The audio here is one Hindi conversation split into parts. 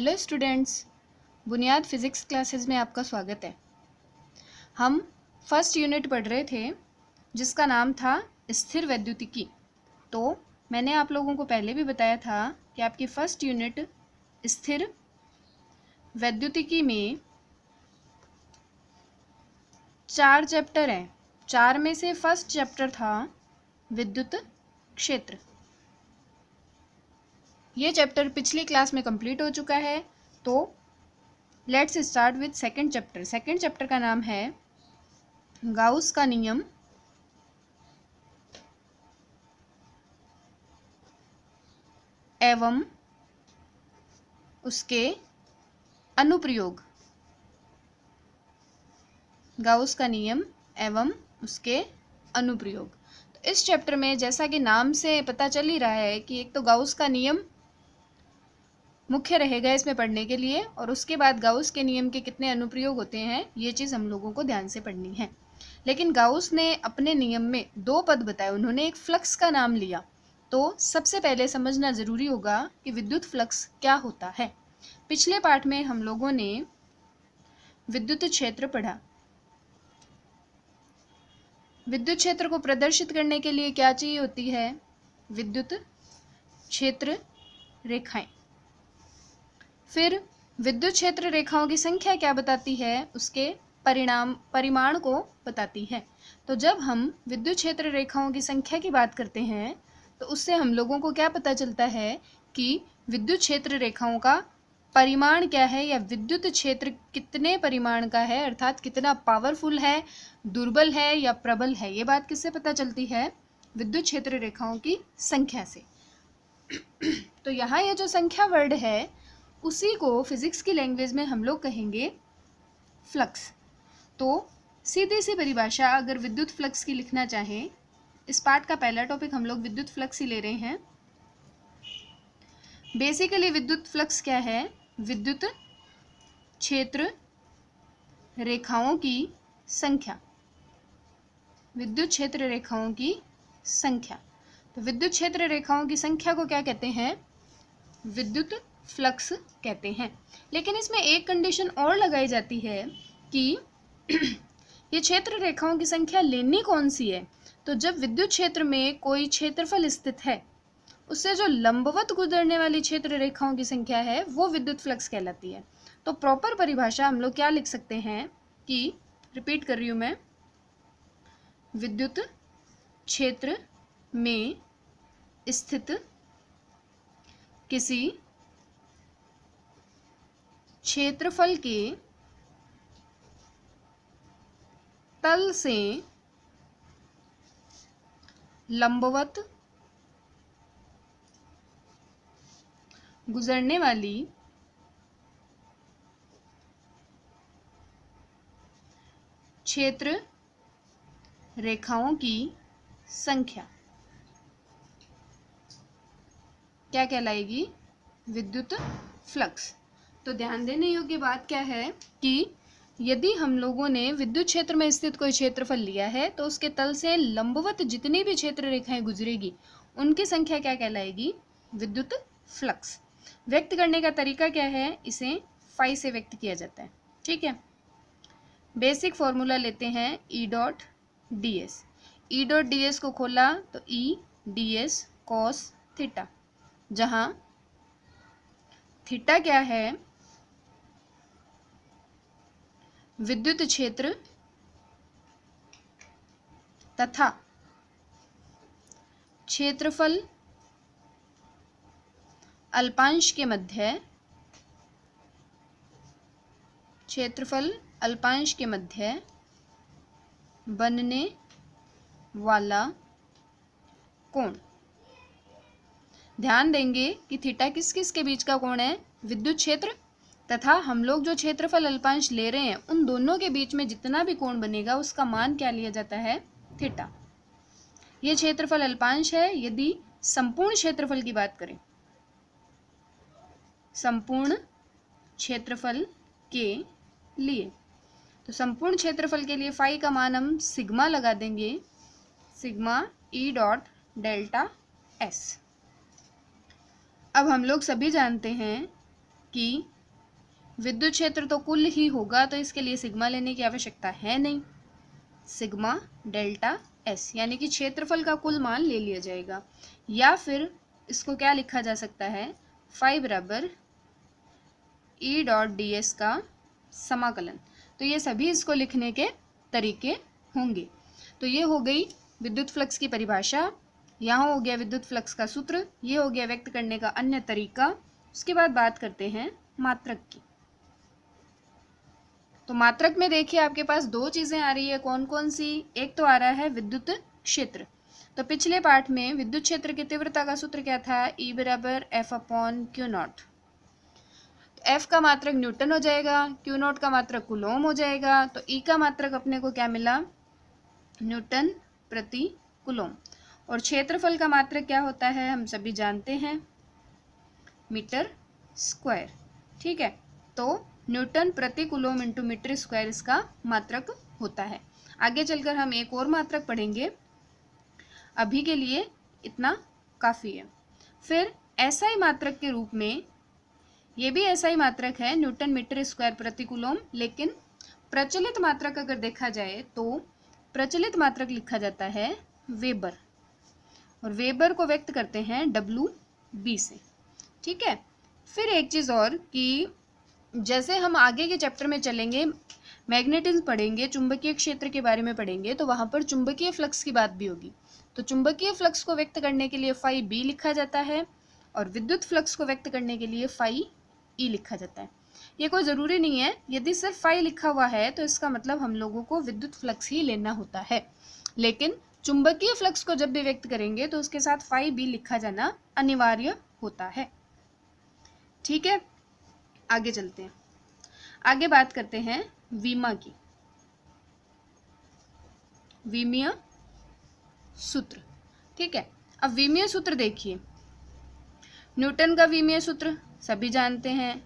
हेलो स्टूडेंट्स, बुनियाद फिज़िक्स क्लासेस में आपका स्वागत है। हम फर्स्ट यूनिट पढ़ रहे थे जिसका नाम था स्थिर वैद्युतिकी। तो मैंने आप लोगों को पहले भी बताया था कि आपकी फर्स्ट यूनिट स्थिर वैद्युतिकी में 4 चैप्टर हैं। 4 में से फर्स्ट चैप्टर था विद्युत क्षेत्र। ये चैप्टर पिछली क्लास में कंप्लीट हो चुका है। तो let's start with second chapter. Second chapter का नाम है गाउस का नियम एवं उसके अनुप्रयोग। गाउस का नियम एवं उसके अनुप्रयोग। तो इस चैप्टर में जैसा कि नाम से पता चल ही रहा है कि एक तो गाउस का नियम मुख्य रहेगा इसमें पढ़ने के लिए, और उसके बाद गाउस के नियम के कितने अनुप्रयोग होते हैं ये चीज़ हम लोगों को ध्यान से पढ़नी है। लेकिन गाउस ने अपने नियम में 2 पद बताए। उन्होंने एक फ्लक्स का नाम लिया। तो सबसे पहले समझना ज़रूरी होगा कि विद्युत फ्लक्स क्या होता है। पिछले पाठ में हम लोगों ने विद्युत क्षेत्र पढ़ा। विद्युत क्षेत्र को प्रदर्शित करने के लिए क्या चाहिए होती है? विद्युत क्षेत्र रेखाएं। फिर विद्युत क्षेत्र रेखाओं की संख्या क्या बताती है? उसके परिमाण को बताती है। तो जब हम विद्युत क्षेत्र रेखाओं की संख्या की बात करते हैं तो उससे हम लोगों को क्या पता चलता है कि विद्युत क्षेत्र रेखाओं का परिमाण क्या है, या विद्युत क्षेत्र कितने परिमाण का है, अर्थात कितना पावरफुल है, दुर्बल है या प्रबल है। ये बात किससे पता चलती है? विद्युत क्षेत्र रेखाओं की संख्या से। तो यहाँ ये जो संख्या वर्ड है उसी को फिजिक्स की लैंग्वेज में हम लोग कहेंगे फ्लक्स। तो सीधी सी परिभाषा अगर विद्युत फ्लक्स की लिखना चाहें, इस पार्ट का पहला टॉपिक हम लोग विद्युत फ्लक्स ही ले रहे हैं। बेसिकली विद्युत फ्लक्स क्या है? विद्युत क्षेत्र रेखाओं की संख्या। विद्युत क्षेत्र रेखाओं की संख्या। तो विद्युत क्षेत्र रेखाओं की संख्या को क्या कहते हैं? विद्युत फ्लक्स कहते हैं। लेकिन इसमें एक कंडीशन और लगाई जाती है कि ये क्षेत्र रेखाओं की संख्या लेनी कौन सी है? तो जब विद्युत क्षेत्र में कोई क्षेत्रफल स्थित है उससे जो लंबवत गुजरने वाली क्षेत्र रेखाओं की संख्या है वो विद्युत फ्लक्स कहलाती है। तो प्रॉपर परिभाषा हम लोग क्या लिख सकते हैं कि, रिपीट कर रही हूं मैं, विद्युत क्षेत्र में स्थित किसी क्षेत्रफल के तल से लंबवत गुजरने वाली क्षेत्र रेखाओं की संख्या क्या कहलाएगी? विद्युत फ्लक्स। तो ध्यान देने योग्य बात क्या है कि यदि हम लोगों ने विद्युत क्षेत्र में स्थित कोई क्षेत्रफल लिया है तो उसके तल से लंबवत जितनी भी क्षेत्र रेखाएं गुजरेगी उनकी संख्या क्या कहलाएगी? विद्युत फ्लक्स। व्यक्त करने का तरीका क्या है? इसे फाई से व्यक्त किया जाता है। ठीक है, बेसिक फॉर्मूला लेते हैं E dot D S. E dot D S को खोला तो E D S cos theta, जहां थीटा क्या है? विद्युत क्षेत्र तथा क्षेत्रफल अल्पांश के मध्य, क्षेत्रफल अल्पांश के मध्य बनने वाला कोण। ध्यान देंगे कि थीटा किस किस के बीच का कोण है? विद्युत क्षेत्र तथा हम लोग जो क्षेत्रफल अल्पांश ले रहे हैं उन दोनों के बीच में जितना भी कोण बनेगा उसका मान क्या लिया जाता है? थीटा। ये क्षेत्रफल अल्पांश है। यदि संपूर्ण क्षेत्रफल की बात करें, संपूर्ण क्षेत्रफल के लिए, तो संपूर्ण क्षेत्रफल के लिए फाई का मान हम सिग्मा लगा देंगे, sigma E dot delta S. अब हम लोग सभी जानते हैं कि विद्युत क्षेत्र तो कुल ही होगा, तो इसके लिए सिग्मा लेने की आवश्यकता है नहीं। सिग्मा डेल्टा एस यानी कि क्षेत्रफल का कुल मान ले लिया जाएगा, या फिर इसको क्या लिखा जा सकता है, फाई बराबर ई डॉट डी एस का समाकलन। तो ये सभी इसको लिखने के तरीके होंगे। तो ये हो गई विद्युत फ्लक्स की परिभाषा, यहाँ हो गया विद्युत फ्लक्स का सूत्र, ये हो गया व्यक्त करने का अन्य तरीका। उसके बाद बात करते हैं मात्रक की। तो मात्रक में देखिए आपके पास दो चीजें आ रही है, कौन कौन सी, एक तो आ रहा है विद्युत क्षेत्र। तो पिछले पाठ में विद्युत क्षेत्र की तीव्रता का सूत्र क्या था, E बराबर F upon Q not. F का मात्रक न्यूटन हो जाएगा, क्यू नॉट का मात्रक कूलोम हो जाएगा, तो ई का मात्रक अपने को क्या मिला, न्यूटन प्रति कूलोम। और क्षेत्रफल का मात्रक क्या होता है, हम सभी जानते हैं, मीटर स्क्वायर। ठीक है, तो न्यूटन प्रति कूलोम इंटू मीटर स्क्वायर इसका मात्रक होता है। आगे चलकर हम एक और मात्रक पढ़ेंगे, अभी के लिए इतना काफ़ी है। फिर एसआई मात्रक के रूप में, ये भी एसआई मात्रक है, न्यूटन मीटर स्क्वायर प्रति कूलोम, लेकिन प्रचलित मात्रक अगर देखा जाए तो प्रचलित मात्रक लिखा जाता है वेबर, और वेबर को व्यक्त करते हैं डब्ल्यू बी से। ठीक है, फिर एक चीज़ और कि जैसे हम आगे के चैप्टर में चलेंगे, मैग्नेटिज्म पढ़ेंगे, चुंबकीय क्षेत्र के बारे में पढ़ेंगे, तो वहाँ पर चुंबकीय फ्लक्स की बात भी होगी। तो चुंबकीय फ्लक्स को व्यक्त करने के लिए फाई बी लिखा जाता है, और विद्युत फ्लक्स को व्यक्त करने के लिए फाई ई लिखा जाता है। ये कोई ज़रूरी नहीं है, यदि सिर्फ फाई लिखा हुआ है तो इसका मतलब हम लोगों को विद्युत फ्लक्स ही लेना होता है, लेकिन चुंबकीय फ्लक्स को जब भी व्यक्त करेंगे तो उसके साथ फाई बी लिखा जाना अनिवार्य होता है। ठीक है, आगे चलते हैं, आगे बात करते हैं वीमा की, विमीय सूत्र। ठीक है, अब विमीय सूत्र देखिए, न्यूटन का विमीय सूत्र सभी जानते हैं,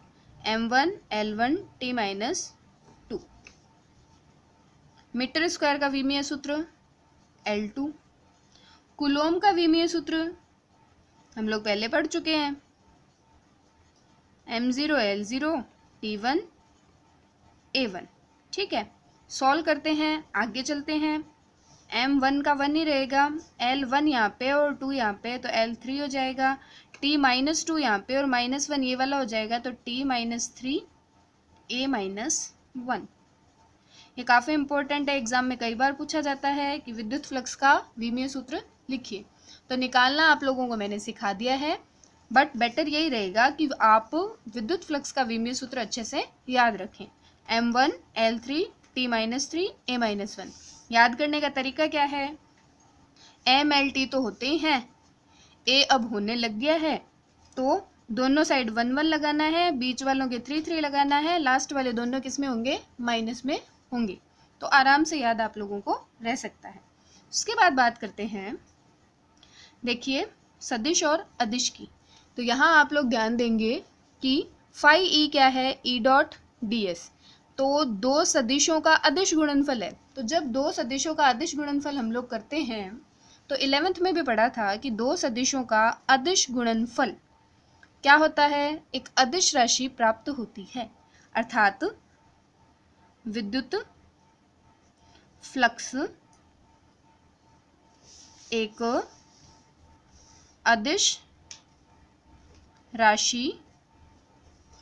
m1 L1 T minus 2। Metre square का विमीय सूत्र L2। कूलोम का विमीय सूत्र हम लोग पहले पढ़ चुके हैं, m0 L0 T1 A1। ठीक है, सॉल्व करते हैं, आगे चलते हैं। m1 का 1 ही रहेगा, L1 यहाँ पे और 2 यहाँ पे, तो L3 हो जाएगा, T माइनस 2 यहाँ पे और -1 ये वाला हो जाएगा, तो T माइनस 3 A माइनस 1। ये काफ़ी इंपॉर्टेंट है, एग्जाम में कई बार पूछा जाता है कि विद्युत फ्लक्स का विमीय सूत्र लिखिए। तो निकालना आप लोगों को मैंने सिखा दिया है, बट बेटर यही रहेगा कि आप विद्युत फ्लक्स का विमीय सूत्र अच्छे से याद रखें। m1 L3 T minus 3 A minus 1। याद करने का तरीका क्या है, M L T तो होते ही हैं, A अब होने लग गया है, तो दोनों साइड 1 1 लगाना है, बीच वालों के 3 3 लगाना है, लास्ट वाले दोनों किस में होंगे, माइनस में होंगे। तो आराम से याद आप लोगों को रह सकता है। उसके बाद बात करते हैं, देखिए सदिश और अदिश की। तो यहाँ आप लोग ध्यान देंगे कि फाई ई क्या है, ई डॉट डी एस, तो दो सदिशों का अदिश गुणनफल है। तो जब दो सदिशों का अदिश गुणनफल हम लोग करते हैं, तो 11th में भी पढ़ा था कि दो सदिशों का अदिश गुणनफल क्या होता है, एक अदिश राशि प्राप्त होती है, अर्थात विद्युत फ्लक्स एक अदिश राशि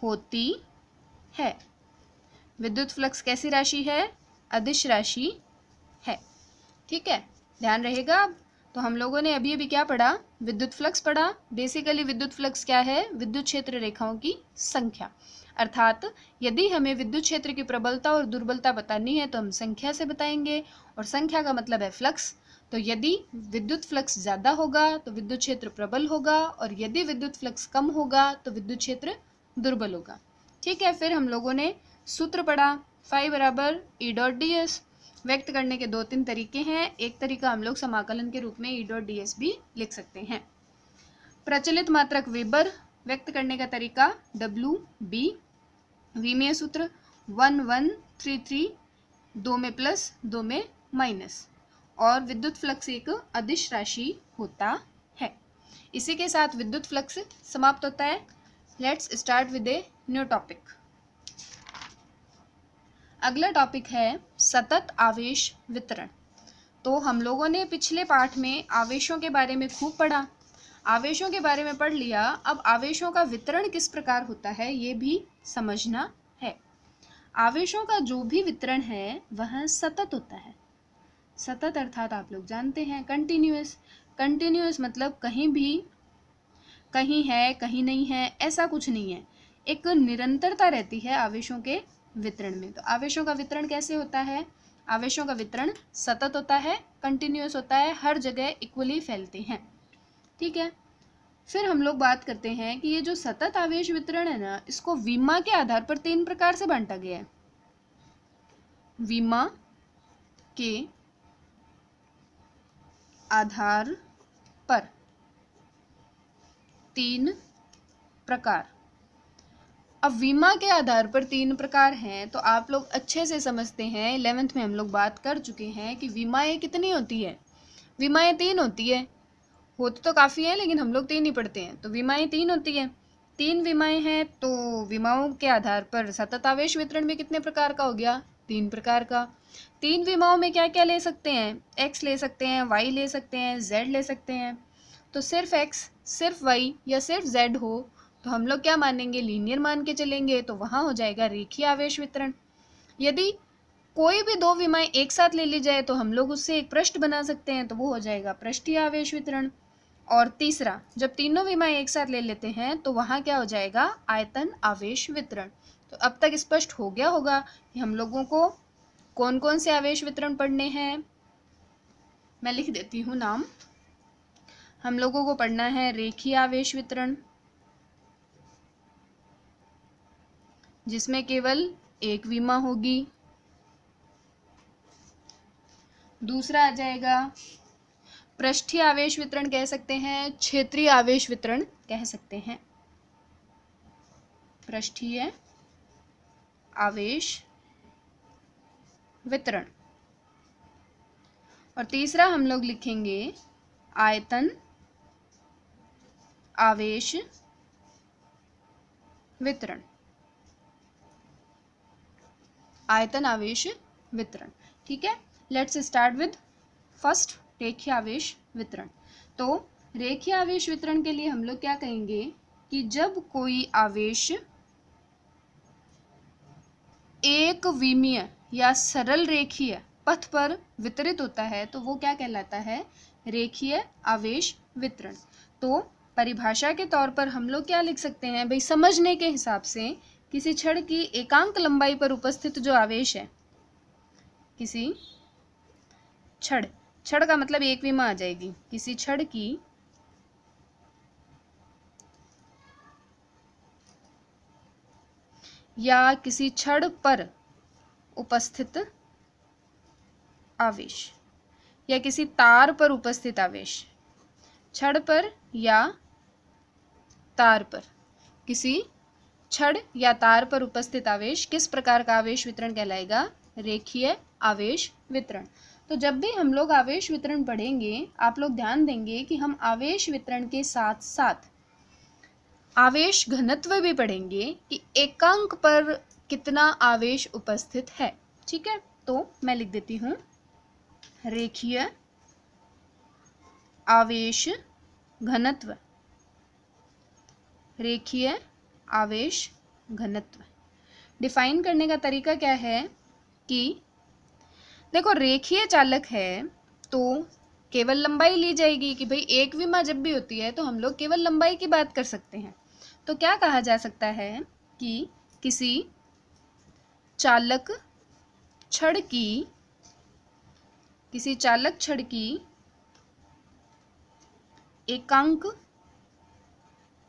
होती है। विद्युत फ्लक्स कैसी राशि है, अदिश राशि है। ठीक है, ध्यान रहेगा। तो हम लोगों ने अभी अभी क्या पढ़ा, विद्युत फ्लक्स पढ़ा। बेसिकली विद्युत फ्लक्स क्या है, विद्युत क्षेत्र रेखाओं की संख्या, अर्थात यदि हमें विद्युत क्षेत्र की प्रबलता और दुर्बलता बतानी है तो हम संख्या से बताएंगे, और संख्या का मतलब है फ्लक्स। तो यदि विद्युत फ्लक्स ज़्यादा होगा तो विद्युत क्षेत्र प्रबल होगा, और यदि विद्युत फ्लक्स कम होगा तो विद्युत क्षेत्र दुर्बल होगा। ठीक है, फिर हम लोगों ने सूत्र पढ़ा, फाई बराबर ई डॉट डी एस। व्यक्त करने के 2-3 तरीके हैं, एक तरीका हम लोग समाकलन के रूप में ई डॉट डी एस भी लिख सकते हैं। प्रचलित मात्रक वेबर, व्यक्त करने का तरीका डब्ल्यू बी। विमीय सूत्र 1 1 3 3, 2 में प्लस 2 में माइनस, और विद्युत फ्लक्स एक अदिश राशि होता है। इसी के साथ विद्युत फ्लक्स समाप्त होता है। Let's start with a new topic. अगला टॉपिक है सतत आवेश वितरण। तो हम लोगों ने पिछले पाठ में आवेशों के बारे में खूब पढ़ा, आवेशों के बारे में पढ़ लिया। अब आवेशों का वितरण किस प्रकार होता है ये भी समझना है। आवेशों का जो भी वितरण है वह सतत होता है। सतत अर्थात आप लोग जानते हैं कंटिन्यूअस। कंटिन्यूअस मतलब कहीं भी, कहीं है कहीं नहीं है, ऐसा कुछ नहीं है, एक निरंतरता रहती है आवेशों के वितरण में। तो आवेशों का वितरण कैसे होता है? आवेशों का वितरण सतत होता है, कंटिन्यूअस होता है, हर जगह इक्वली फैलते हैं। ठीक है, फिर हम लोग बात करते हैं कि ये जो सतत आवेश वितरण है ना, इसको विमा के आधार पर 3 प्रकार से बांटा गया है। विमा के आधार पर 3 प्रकार। अब विमा के आधार पर 3 प्रकार हैं तो आप लोग अच्छे से समझते हैं, 11th में हम लोग बात कर चुके हैं कि विमाएं कितनी होती है। विमाएं 3 होती है, होती तो काफ़ी है लेकिन हम लोग 3 ही पढ़ते हैं। तो विमाएं 3 होती है, 3 विमाएं हैं। तो विमाओं के आधार पर सतत आवेश वितरण में कितने प्रकार का हो गया? 3 प्रकार का। 3 विमाओं में क्या क्या ले सकते हैं? x ले सकते हैं, y ले सकते हैं, z ले सकते हैं। तो सिर्फ x, सिर्फ y या सिर्फ z हो तो हम लोग क्या मानेंगे? लीनियर मान के चलेंगे, तो वहाँ हो जाएगा रेखीय आवेश वितरण। यदि कोई भी 2 विमाएं एक साथ ले ली जाए तो हम लोग उससे एक पृष्ठ बना सकते हैं, तो वो हो जाएगा पृष्ठीय आवेश वितरण। और तीसरा, जब तीनों विमाएं एक साथ ले लेते हैं तो वहाँ क्या हो जाएगा? आयतन आवेश वितरण। तो अब तक स्पष्ट हो गया होगा कि हम लोगों को कौन कौन से आवेश वितरण पढ़ने हैं। मैं लिख देती हूँ नाम। हम लोगों को पढ़ना है रेखीय आवेश वितरण, जिसमें केवल एक विमा होगी। दूसरा आ जाएगा पृष्ठीय आवेश वितरण कह सकते हैं, क्षेत्रीय आवेश वितरण कह सकते हैं। पृष्ठीय आवेश वितरण। और तीसरा हम लोग लिखेंगे आयतन आवेश वितरण। आयतन आवेश वितरण। ठीक है, लेट्स स्टार्ट विद फर्स्ट, रेखीय आवेश वितरण। तो रेखीय आवेश वितरण के लिए हम लोग क्या कहेंगे कि जब कोई आवेश एक विमीय या सरल रेखीय पथ पर वितरित होता है तो वो क्या कहलाता है? रेखीय आवेश वितरण। तो परिभाषा के तौर पर हम लोग क्या लिख सकते हैं भाई? समझने के हिसाब से किसी छड़ की एकांक लंबाई पर उपस्थित जो आवेश है, किसी छड़, छड़ का मतलब एक विमा आ जाएगी, किसी छड़ की या किसी छड़ पर उपस्थित आवेश या किसी तार पर उपस्थित आवेश, छड़ पर या तार पर, किसी छड़ या तार पर उपस्थित आवेश किस प्रकार का आवेश वितरण कहलाएगा? रेखीय आवेश वितरण। तो जब भी हम लोग आवेश वितरण पढ़ेंगे आप लोग ध्यान देंगे कि हम आवेश वितरण के साथ साथ आवेश घनत्व भी पढ़ेंगे कि एकांक पर कितना आवेश उपस्थित है। ठीक है, तो मैं लिख देती हूँ रेखीय आवेश घनत्व। रेखीय आवेश घनत्व डिफाइन करने का तरीका क्या है कि देखो, रेखीय चालक है तो केवल लंबाई ली जाएगी कि भाई एक विमा जब भी होती है तो हम लोग केवल लंबाई की बात कर सकते हैं। तो क्या कहा जा सकता है कि किसी चालक छड़ की एकांक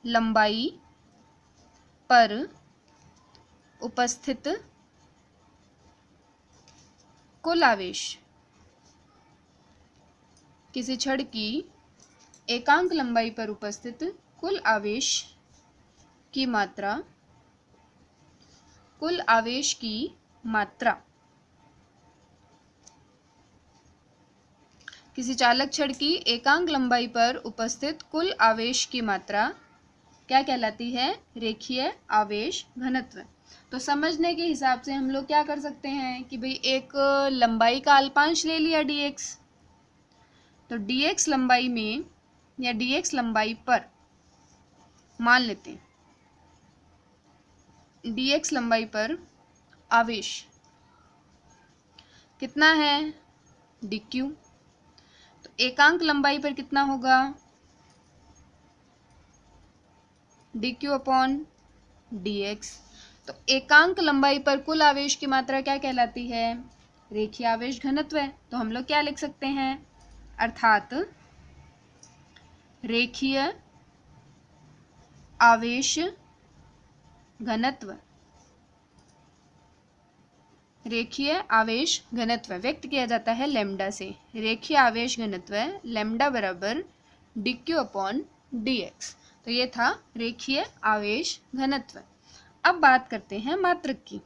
लंबाई पर उपस्थित कुल आवेश, किसी छड़ की एकांक लंबाई पर उपस्थित कुल आवेश की मात्रा, कुल आवेश की मात्रा, किसी चालक छड़ की एकांक लंबाई पर उपस्थित कुल आवेश की मात्रा क्या कहलाती है? रेखीय आवेश घनत्व। तो समझने के हिसाब से हम लोग क्या कर सकते हैं कि भाई एक लंबाई का अल्पांश ले लिया dx, तो dx लंबाई में या dx लंबाई पर मान लेते हैं dx लंबाई पर आवेश कितना है dq, तो एकांक लंबाई पर कितना होगा dq अपॉन dx। तो एकांक लंबाई पर कुल आवेश की मात्रा क्या कहलाती है, रेखीय आवेश घनत्व है। तो हम लोग क्या लिख सकते हैं, अर्थात रेखीय आवेश घनत्व, रेखीय आवेश घनत्व व्यक्त किया जाता है लैम्डा से। रेखीय आवेश घनत्व लैम्डा बराबर dq अपॉन dx। तो ये था रेखीय आवेश घनत्व। अब बात करते हैं मात्रक की।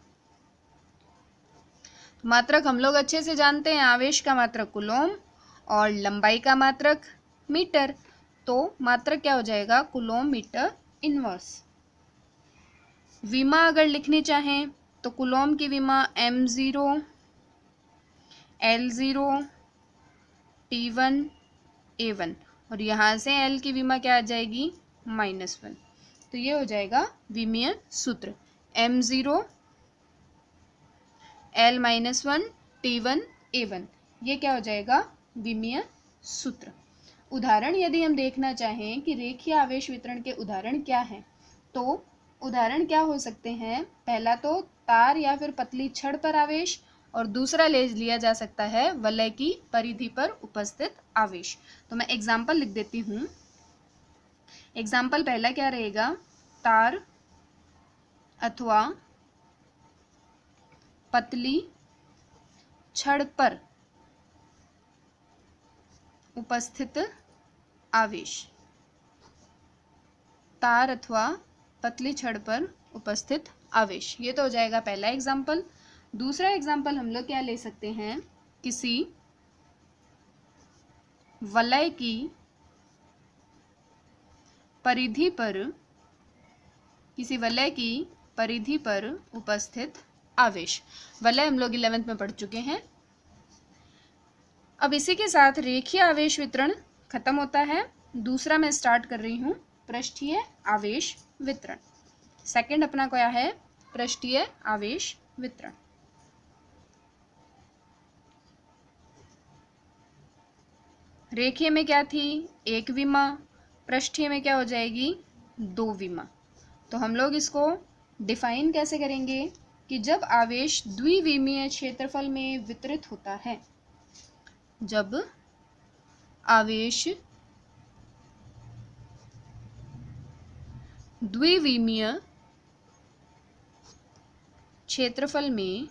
मात्रक हम लोग अच्छे से जानते हैं, आवेश का मात्रक कूलोम और लंबाई का मात्रक मीटर। तो मात्रक क्या हो जाएगा, कूलोम मीटर इनवर्स। विमा अगर लिखनी चाहें तो कूलोम की विमा m0 l0 t1 a1, और यहाँ से l की विमा क्या आ जाएगी -1। तो ये हो जाएगा विमीय सूत्र m0 l-1 t1 a1। ये क्या हो जाएगा विमीय सूत्र। उदाहरण यदि हम देखना चाहें कि रेखीय आवेश वितरण के उदाहरण क्या हैं, तो उदाहरण क्या हो सकते हैं, पहला तो तार या फिर पतली छड़ पर आवेश, और दूसरा ले लिया जा सकता है वलय की परिधि पर उपस्थित आवेश। तो मैं एग्जाम्पल लिख देती हूँ। एग्जाम्पल पहला क्या रहेगा, तार अथवा पतली छड़ पर उपस्थित आवेश। तार अथवा पतली छड़ पर उपस्थित आवेश, ये तो हो जाएगा पहला एग्जाम्पल। दूसरा एग्जाम्पल हम लोग क्या ले सकते हैं, किसी वलय की परिधि पर, किसी वलय की परिधि पर उपस्थित आवेश। वलय हम लोग 11th में पढ़ चुके हैं। अब इसी के साथ रेखीय आवेश वितरण खत्म होता है। दूसरा मैं स्टार्ट कर रही हूँ पृष्ठीय आवेश वितरण। सेकंड अपना क्या है, पृष्ठीय आवेश वितरण। रेखीय में क्या थी, एक विमा, पृष्ठीय में क्या हो जाएगी, दो विमा। तो हम लोग इसको डिफाइन कैसे करेंगे कि जब आवेश द्विविमीय क्षेत्रफल में वितरित होता है, जब आवेश द्विविमीय क्षेत्रफल में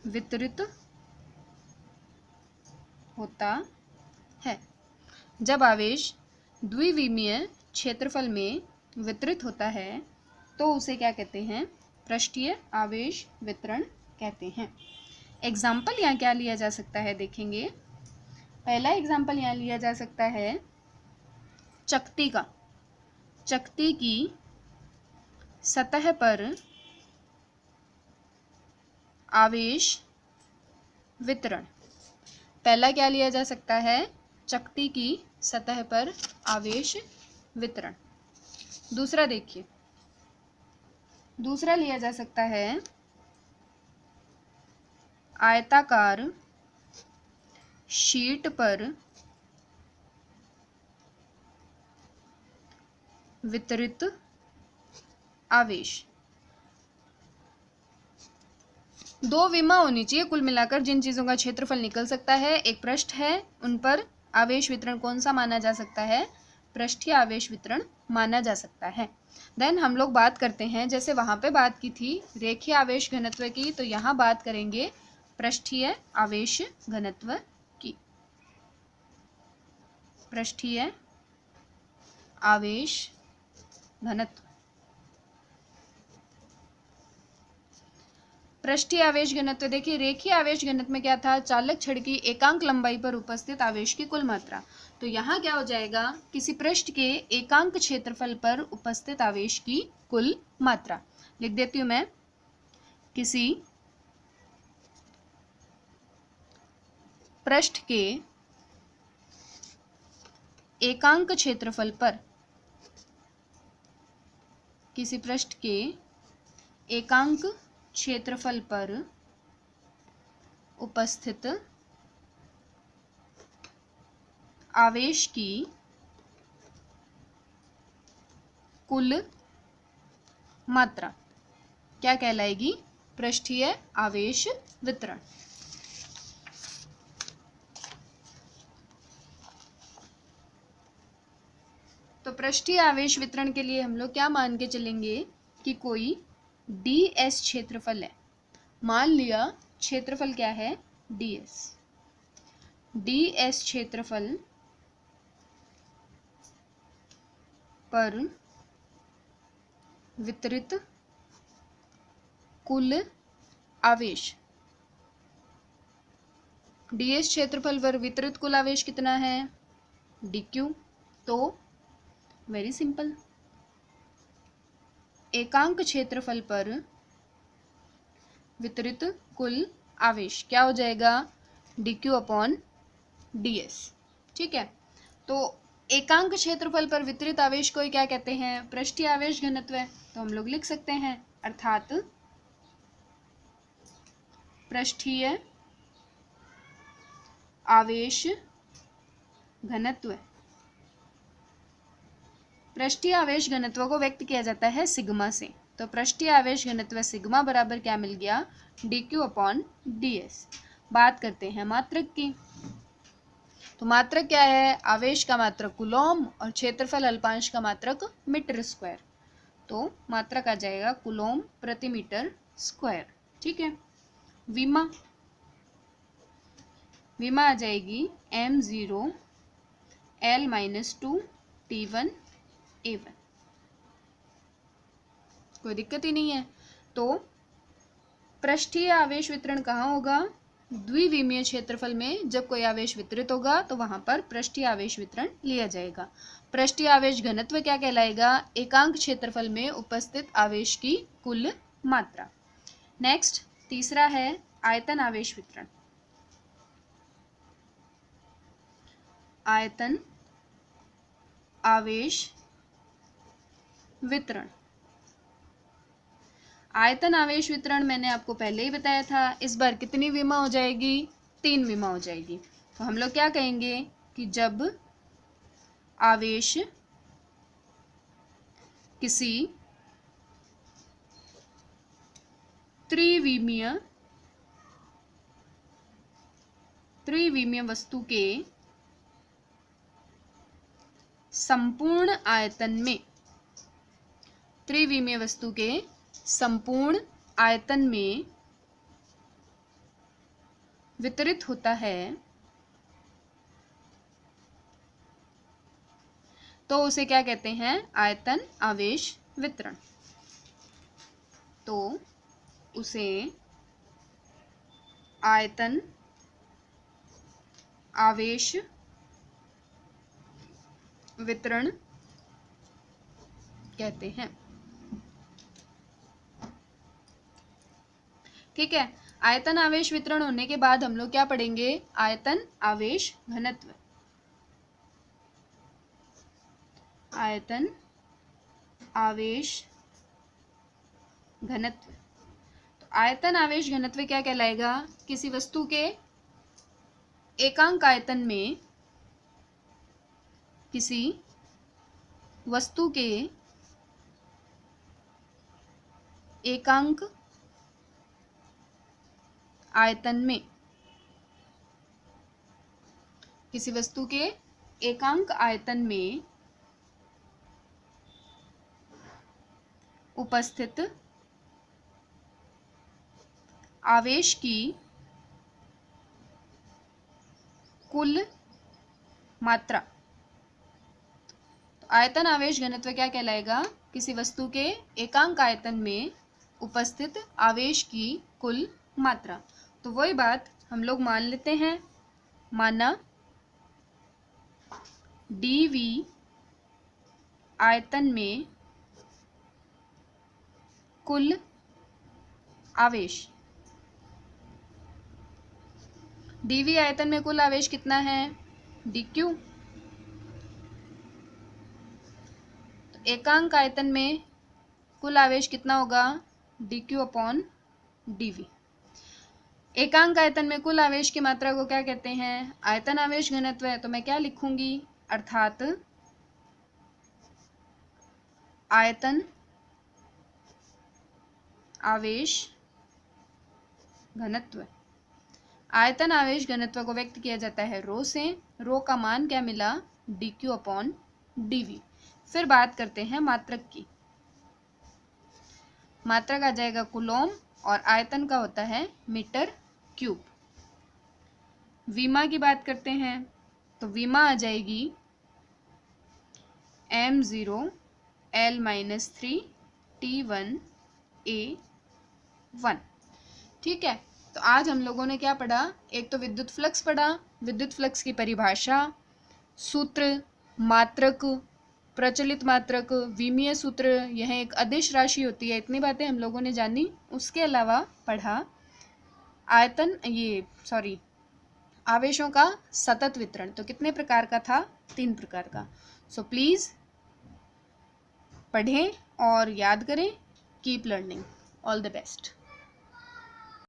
वितरित होता है, जब आवेश द्विविमीय क्षेत्रफल में वितरित होता है तो उसे क्या कहते हैं, पृष्ठीय आवेश वितरण कहते हैं। एग्जाम्पल यहाँ क्या लिया जा सकता है देखेंगे। पहला एग्जाम्पल यहाँ लिया जा सकता है चकती का। चकती की सतह पर आवेश वितरण। पहला क्या लिया जा सकता है, चकती की सतह पर आवेश वितरण। दूसरा देखिए, दूसरा लिया जा सकता है आयताकार शीट पर वितरित आवेश। दो विमा होनी चाहिए कुल मिलाकर जिन चीज़ों का क्षेत्रफल निकल सकता है, एक पृष्ठ है, उन पर आवेश वितरण कौन सा माना जा सकता है, पृष्ठीय आवेश वितरण माना जा सकता है। देन हम लोग बात करते हैं, जैसे वहाँ पे बात की थी रेखीय आवेश घनत्व की, तो यहाँ बात करेंगे पृष्ठीय आवेश घनत्व की। पृष्ठीय आवेश घनत्व। पृष्ठीय आवेश घनत्व, देखिए रेखीय आवेश घनत्व में क्या था, चालक छड़ की एकांक लंबाई पर उपस्थित आवेश की कुल मात्रा। तो यहाँ क्या हो जाएगा, किसी पृष्ठ के एकांक क्षेत्रफल पर उपस्थित आवेश की कुल मात्रा। लिख देती हूं मैं, किसी पृष्ठ के एकांक क्षेत्रफल पर, किसी पृष्ठ के एकांक क्षेत्रफल पर उपस्थित आवेश की कुल मात्रा क्या कहलाएगी, पृष्ठीय आवेश वितरण। तो पृष्ठीय आवेश वितरण के लिए हम लोग क्या मान के चलेंगे कि कोई ds क्षेत्रफल है। मान लिया क्षेत्रफल क्या है, ds क्षेत्रफल पर वितरित कुल आवेश, ds क्षेत्रफल पर वितरित कुल आवेश कितना है, dq। तो वेरी सिंपल, एकांक क्षेत्रफल पर वितरित कुल आवेश क्या हो जाएगा, dq अपॉन ds। ठीक है, तो एकांक क्षेत्रफल पर वितरित आवेश को क्या कहते हैं, पृष्ठीय आवेश घनत्व है। तो हम लोग लिख सकते हैं, अर्थात पृष्ठीय आवेश घनत्व, पृष्ठीय आवेश घनत्व को व्यक्त किया जाता है सिग्मा से। तो पृष्ठीय आवेश घनत्व सिग्मा बराबर क्या मिल गया, dq अपॉन ds। बात करते हैं मात्रक की। तो मात्रक क्या है, आवेश का मात्रक कूलॉम और क्षेत्रफल अल्पांश का मात्रक मीटर स्क्वायर। तो मात्रक आ जाएगा कूलॉम प्रति मीटर स्क्वायर। ठीक है, विमा, विमा आ जाएगी m0 L-2 T1 A1। कोई दिक्कत ही नहीं है। तो पृष्ठीय आवेश वितरण कहाँ होगा, द्विविमीय क्षेत्रफल में जब कोई आवेश वितरित होगा तो वहां पर पृष्ठीय आवेश वितरण लिया जाएगा। पृष्ठीय आवेश घनत्व क्या कहलाएगा, एकांक क्षेत्रफल में उपस्थित आवेश की कुल मात्रा। नेक्स्ट तीसरा है आयतन आवेश वितरण। आयतन आवेश वितरण, आयतन आवेश वितरण मैंने आपको पहले ही बताया था। इस बार कितनी विमा हो जाएगी, 3 विमा हो जाएगी। तो हम लोग क्या कहेंगे कि जब आवेश किसी त्रिविमीय वस्तु के संपूर्ण आयतन में, त्रिविमीय वस्तु के संपूर्ण आयतन में वितरित होता है तो उसे क्या कहते हैं, आयतन आवेश वितरण। तो उसे आयतन आवेश वितरण कहते हैं। ठीक है, आयतन आवेश वितरण होने के बाद हम लोग क्या पढ़ेंगे, आयतन आवेश घनत्व। आयतन आवेश घनत्व, तो आयतन आवेश घनत्व क्या कहलाएगा, किसी वस्तु के एकांक आयतन में, किसी वस्तु के एकांक आयतन में, किसी वस्तु के एकांक आयतन में उपस्थित आवेश की कुल मात्रा। तो आयतन आवेश घनत्व क्या कहलाएगा, किसी वस्तु के एकांक आयतन में उपस्थित आवेश की कुल मात्रा। तो वही बात हम लोग मान लेते हैं, माना dV आयतन में कुल आवेश, dV आयतन में कुल आवेश कितना है, dQ। तो एकांक आयतन में कुल आवेश कितना होगा, dQ अपॉन dV। एकांक आयतन में कुल आवेश की मात्रा को क्या कहते हैं, आयतन आवेश घनत्व है। तो मैं क्या लिखूंगी, अर्थात आयतन आवेश घनत्व। आयतन आवेश घनत्व को व्यक्त किया जाता है रो से। रो का मान क्या मिला, dQ अपॉन dV। फिर बात करते हैं मात्रक की। मात्रक आ जाएगा कूलॉम और आयतन का होता है मीटर क्यूब। विमा की बात करते हैं तो विमा आ जाएगी m0 L-3 T1 A1। ठीक है, तो आज हम लोगों ने क्या पढ़ा, एक तो विद्युत फ्लक्स पढ़ा, विद्युत फ्लक्स की परिभाषा, सूत्र, मात्रक, प्रचलित मात्रक, विमीय सूत्र, यह एक अदिश राशि होती है। इतनी बातें हम लोगों ने जानी। उसके अलावा पढ़ा आवेशों का सतत वितरण। तो कितने प्रकार का था, 3 प्रकार का। सो प्लीज पढ़ें और याद करें। Keep learning. All the best.